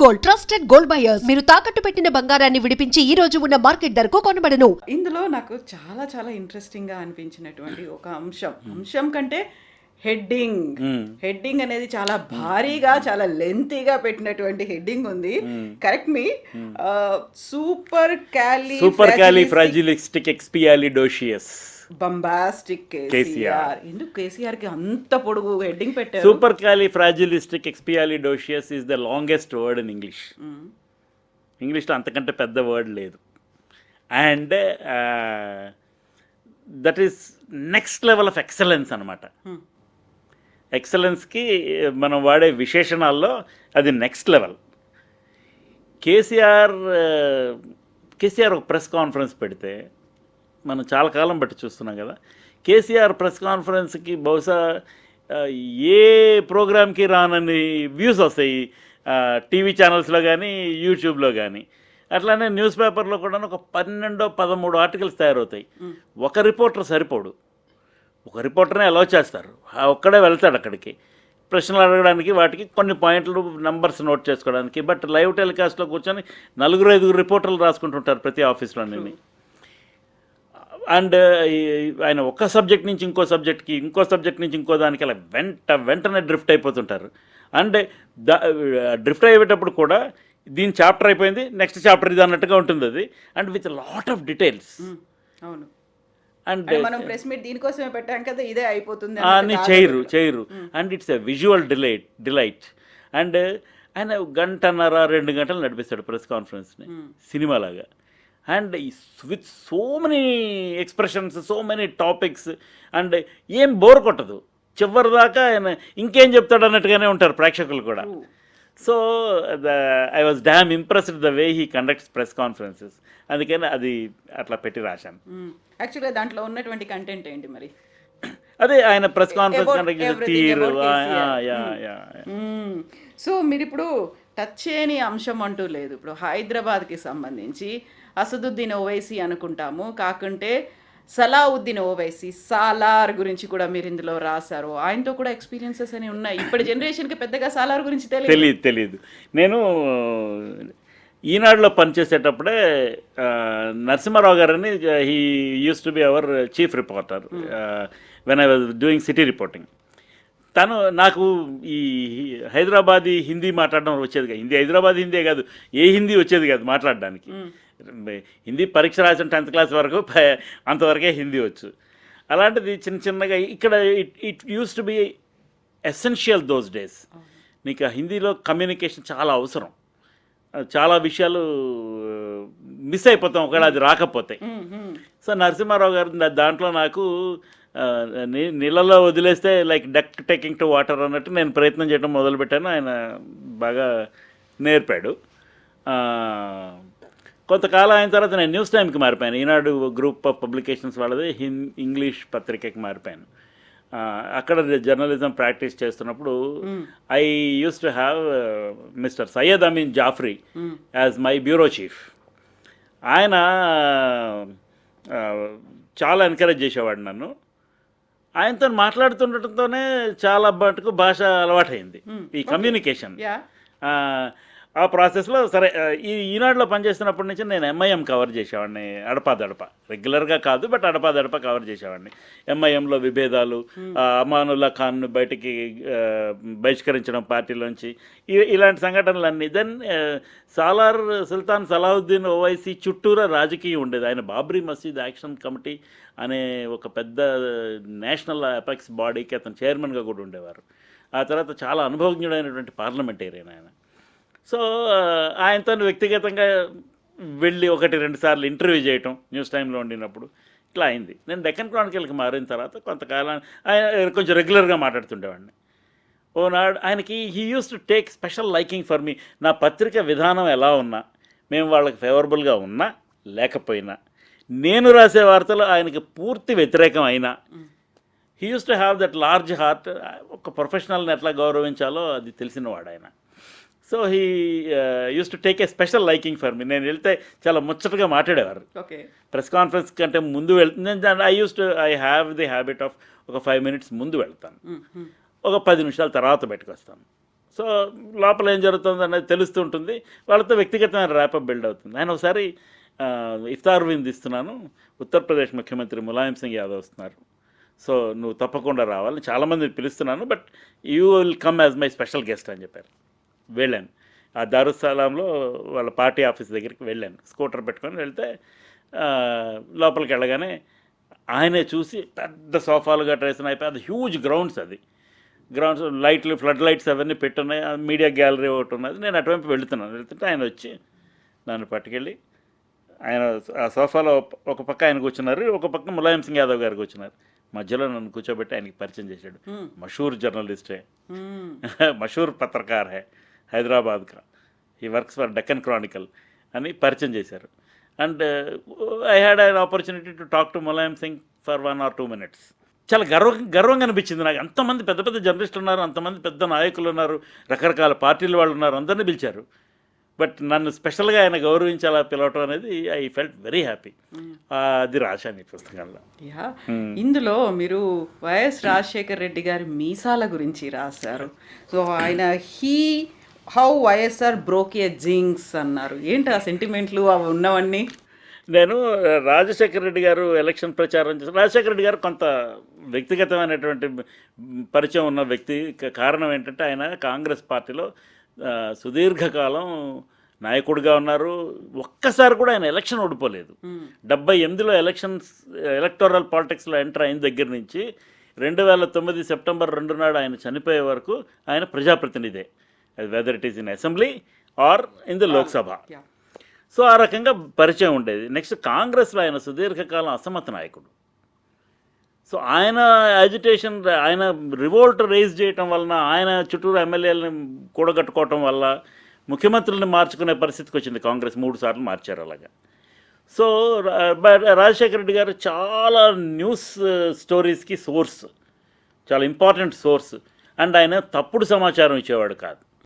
Gold, trusted gold buyers. మీరు తాకట్టు పెట్టిన బంగారాన్ని విడిపించి ఈ రోజు ఉన్న మార్కెట్ ధరకు కొనబడను. ఇందులో నాకు చాలా చాలా ఇంట్రెస్టింగ్ గా అనిపించినటువంటి ఒక అంశం కంటే హెడ్డింగ్ అనేది చాలా భారీగా చాలా లెంతీగా పెట్టినటువంటి హెడ్డింగ్ ఉంది. కరెక్ట్ మీ. Supercalifragilisticexpialidocious bombastic KCR. ఎందుకు కేసీఆర్ కి అంత పొడుగు హెడ్డింగ్ పెట్టారు? Supercalifragilisticexpialidocious is the longest word in English. ఇంగ్లీష్లో అంతకంటే పెద్ద వర్డ్ లేదు. And that is next level of excellence అనమాట. ఎక్సలెన్స్కి మనం వాడే విశేషణాల్లో అది నెక్స్ట్ లెవెల్. కేసీఆర్ ఒక ప్రెస్ కాన్ఫరెన్స్ పెడితే మనం చాలా కాలం బట్టి చూస్తున్నాం కదా. కేసీఆర్ ప్రెస్ కాన్ఫరెన్స్కి బహుశా ఏ ప్రోగ్రామ్కి రానని వ్యూస్ వస్తాయి టీవీ ఛానల్స్లో కానీ యూట్యూబ్లో కానీ. అట్లానే న్యూస్ పేపర్లో కూడా ఒక 12-13 ఆర్టికల్స్ తయారవుతాయి. ఒక రిపోర్టర్ సరిపోడు, ఒక రిపోర్టర్నే అలౌ చేస్తారు, ఒక్కడే వెళ్తాడు అక్కడికి ప్రశ్నలు అడగడానికి, వాటికి కొన్ని పాయింట్లు నంబర్స్ నోట్ చేసుకోవడానికి. బట్ లైవ్ టెలికాస్ట్లో కూర్చొని 4-5 రిపోర్టర్లు రాసుకుంటుంటారు ప్రతి ఆఫీస్లోని. అండ్ ఆయన ఒక్క సబ్జెక్ట్ నుంచి ఇంకో సబ్జెక్ట్కి, ఇంకో సబ్జెక్ట్ నుంచి ఇంకో దానికి అలా వెంటనే డ్రిఫ్ట్ అయిపోతుంటారు. అండ్ డ్రిఫ్ట్ అయ్యేటప్పుడు కూడా దీని చాప్టర్ అయిపోయింది, నెక్స్ట్ చాప్టర్ ఇది అన్నట్టుగా ఉంటుంది అది. And with lot of details. అవును. అండ్ మనం ప్రెస్ మీట్ దీనికోసమే పెట్టాం కదా, ఇదే అయిపోతుంది అని చేయరు. And it's a visual delight. And ఆయన 1.5-2 గంటలు నడిపిస్తాడు ప్రెస్ కాన్ఫరెన్స్ని సినిమాలాగా. And with so many expressions, so many topics. And ఏం బోర్ కొట్టదు చివరి దాకా. ఆయన ఇంకేం చెప్తాడు అన్నట్టుగానే ఉంటారు ప్రేక్షకులు కూడా. So I was damn impressed the way he conducts press conferences. అందుకని అది అట్లా పెట్టి రాశాను. యాక్చువల్గా దాంట్లో ఉన్నటువంటి కంటెంట్ ఏంటి మరి? అదే ఆయన ప్రెస్ కాన్ఫరెన్స్ కండక్ట్ చేసే తీరు. సో మీరు ఇప్పుడు టచ్ చేయని అంశం అంటూ లేదు. ఇప్పుడు హైదరాబాద్కి సంబంధించి అసదుద్దీన్ ఓవైసీ అనుకుంటాము, కాకుంటే సలావుద్దీన్ ఓవైసీ, సాలార్ గురించి కూడా మీరు ఇందులో రాశారు. ఆయనతో కూడా ఎక్స్పీరియన్సెస్ అని ఉన్నాయి. ఇప్పటి జనరేషన్కి పెద్దగా సాలార్ గురించి తెలియదు. నేను ఈనాడులో పనిచేసేటప్పుడే నరసింహారావు గారని, he use to be our chief reporter when I was doing city reporting. తను నాకు ఈ హైదరాబాదీ హిందీ మాట్లాడడం వచ్చేది కాదు. హైదరాబాదీ హిందీ కాదు, ఏ హిందీ వచ్చేది కాదు మాట్లాడడానికి. హిందీ పరీక్ష రాసిన 10th క్లాస్ వరకు, అంతవరకే హిందీ వచ్చు. అలాంటిది చిన్నగా ఇక్కడ it use to be essential those days. నీకు హిందీలో కమ్యూనికేషన్ చాలా అవసరం. చాలా విషయాలు మిస్ అయిపోతాం ఒకవేళ అది రాకపోతే. సో నరసింహారావు గారు దాంట్లో నాకు నీళ్ళలో వదిలేస్తే like duck taking to water అన్నట్టు నేను ప్రయత్నం చేయడం మొదలుపెట్టాను. ఆయన బాగా నేర్పాడు. కొంతకాలం అయిన తర్వాత నేను న్యూస్ టైమ్కి మారిపోయాను. ఈనాడు గ్రూప్ ఆఫ్ పబ్లికేషన్స్ వాళ్ళది ఇంగ్లీష్ పత్రికకి మారిపోయాను. అక్కడ జర్నలిజం ప్రాక్టీస్ చేస్తున్నప్పుడు I used to have mister Syed Amin Jafri as my bureau chief. ఆయన చాలా ఎంకరేజ్ చేసేవాడు నన్ను. ఆయనతో మాట్లాడుతుండటంతోనే చాలా మటుకు భాష అలవాటైంది, ఈ కమ్యూనికేషన్. ఆ ప్రాసెస్లో సరే ఈనాడులో పనిచేస్తున్నప్పటి నుంచి నేను ఎంఐఎం కవర్ చేసేవాడిని, అడపాదడప, రెగ్యులర్గా కాదు బట్ అడపాదడప కవర్ చేసేవాడిని. ఎంఐఎంలో విభేదాలు, అమానుల్లా ఖాన్ను బయటికి బహిష్కరించడం పార్టీలోంచి, ఇలాంటి సంఘటనలన్నీ. దెన్ సాలార్ సుల్తాన్ సలావుద్దీన్ ఓవైసీ చుట్టూరా రాజకీయం ఉండేది. ఆయన బాబ్రీ మసీద్ యాక్షన్ కమిటీ అనే ఒక పెద్ద నేషనల్ అపెక్స్ బాడీకి అతను చైర్మన్గా కూడా ఉండేవారు. ఆ తర్వాత చాలా అనుభవజ్ఞుడైనటువంటి పార్లమెంటేరియన్ ఆయన. సో ఆయనతో వ్యక్తిగతంగా వెళ్ళి 1-2 సార్లు ఇంటర్వ్యూ చేయటం న్యూస్ టైంలో ఉండినప్పుడు ఇట్లా అయింది. నేను డెక్కన్ క్రానికల్కి మారిన తర్వాత కొంతకాలం ఆయన కొంచెం రెగ్యులర్గా మాట్లాడుతుండేవాడిని. ఓనాడు ఆయనకి he use to take special liking for me. నా పత్రిక విధానం ఎలా ఉన్నా, మేము వాళ్ళకి ఫేవరబుల్గా ఉన్నా లేకపోయినా, నేను రాసే వార్తలు ఆయనకి పూర్తి వ్యతిరేకం అయినా, he use to have that large heart. ఒక ప్రొఫెషనల్ని ఎట్లా గౌరవించాలో అది తెలిసినవాడు ఆయన. So he use to take a special liking for me. నేను వెళ్తే చాలా ముచ్చటగా మాట్లాడేవారు. ప్రెస్ కాన్ఫరెన్స్ కంటే ముందు వెళ్తాను. I have the habit of ఒక 5 minutes ముందు వెళ్తాను, ఒక 10 నిమిషాల తర్వాత బయటకు వస్తాను. సో లోపల ఏం జరుగుతుంది అనేది తెలుస్తుంటుంది, వాళ్ళతో వ్యక్తిగతమైన ర్యాపప్ బిల్డ్ అవుతుంది. ఆయన ఒకసారి ఇఫ్తార్ విందు ఇస్తున్నాను, ఉత్తరప్రదేశ్ ముఖ్యమంత్రి ములాయం సింగ్ యాదవ్ వస్తున్నారు, సో నువ్వు తప్పకుండా రావాలి, చాలామంది పిలుస్తున్నాను, but you will come as my special guest అని చెప్పారు. వెళ్ళాను, ఆ దారుస్సలాంలో వాళ్ళ పార్టీ ఆఫీస్ దగ్గరికి వెళ్ళాను, స్కూటర్ పెట్టుకొని వెళ్తే లోపలికి వెళ్ళగానే ఆయనే చూసి పెద్ద సోఫాలు గట్రా వేసినాయి, పెద్ద హ్యూజ్ గ్రౌండ్స్, అది గ్రౌండ్స్ లైట్లు ఫ్లడ్ లైట్స్ అవన్నీ పెట్టున్నాయి, మీడియా గ్యాలరీ ఒకటి ఉన్నది. నేను అటువైపు వెళ్తుంటే ఆయన వచ్చి నన్ను పట్టుకెళ్ళి ఆయన ఆ సోఫాలో ఒక పక్క ఆయన కూర్చున్నారు, ఒక పక్క ములాయం సింగ్ యాదవ్ గారు కూర్చున్నారు, మధ్యలో నన్ను కూర్చోబెట్టి ఆయనకి పరిచయం చేశాడు. మషూర్ జర్నలిస్ట్ హే, మషూర్ పత్రకార్ హే హైదరాబాద్ కా, ఈ వర్క్స్ ఫర్ డెక్కన్ క్రానికల్ అని పరిచయం చేశారు. And I had an opportunity to talk to Mulayam sing for 1 or 2 minutes. చాలా గర్వంగా అనిపించింది నాకు. అంతమంది పెద్ద పెద్ద జర్నలిస్టులు ఉన్నారు, అంతమంది పెద్ద నాయకులు ఉన్నారు, రకరకాల పార్టీల వాళ్ళు ఉన్నారు, అందరినీ పిలిచారు. బట్ నన్ను స్పెషల్గా ఆయన గౌరవించి అలా పిలవటం అనేది ఐ ఫెల్ట్ వెరీ హ్యాపీ. అది రాశాను ఈ పుస్తకంలో. ఇందులో మీరు వైఎస్ రాజశేఖర్ రెడ్డి గారి మీసాల గురించి రాశారు. సో ఆయన how YSR broke A jinx అన్నారు. ఏంటి ఆ సెంటిమెంట్లు అవి ఉన్నవన్నీ? నేను రాజశేఖర రెడ్డి గారు ఎలక్షన్ ప్రచారం చేసి, రాజశేఖర రెడ్డి గారు కొంత వ్యక్తిగతమైనటువంటి పరిచయం ఉన్న వ్యక్తి. కారణం ఏంటంటే ఆయన కాంగ్రెస్ పార్టీలో సుదీర్ఘకాలం నాయకుడిగా ఉన్నారు. ఒక్కసారి కూడా ఆయన ఎలక్షన్ ఓడిపోలేదు. 78లో ఎలక్టోరల్ పాలిటిక్స్లో ఎంటర్ అయిన దగ్గర నుంచి 2009 సెప్టెంబర్ 2 నాడు ఆయన చనిపోయే వరకు ఆయన ప్రజాప్రతినిధే, whether it is in assembly or in the Lok Sabha. So ఆ రకంగా పరిచయం ఉండేది. నెక్స్ట్ కాంగ్రెస్లో ఆయన సుదీర్ఘకాలం అసమ్మత నాయకుడు. సో ఆయన యాజిటేషన్, ఆయన రివోల్ట్ రేజ్ చేయటం వలన, ఆయన చుట్టూరు ఎమ్మెల్యేలను కూడగట్టుకోవటం వల్ల ముఖ్యమంత్రులను మార్చుకునే పరిస్థితికి వచ్చింది. కాంగ్రెస్ 3 సార్లు మార్చారు అలాగా. సో రాజశేఖర రెడ్డి గారు చాలా న్యూస్ స్టోరీస్కి సోర్స్, చాలా ఇంపార్టెంట్ సోర్స్. అండ్ ఆయన తప్పుడు సమాచారం ఇచ్చేవాడు కాదు.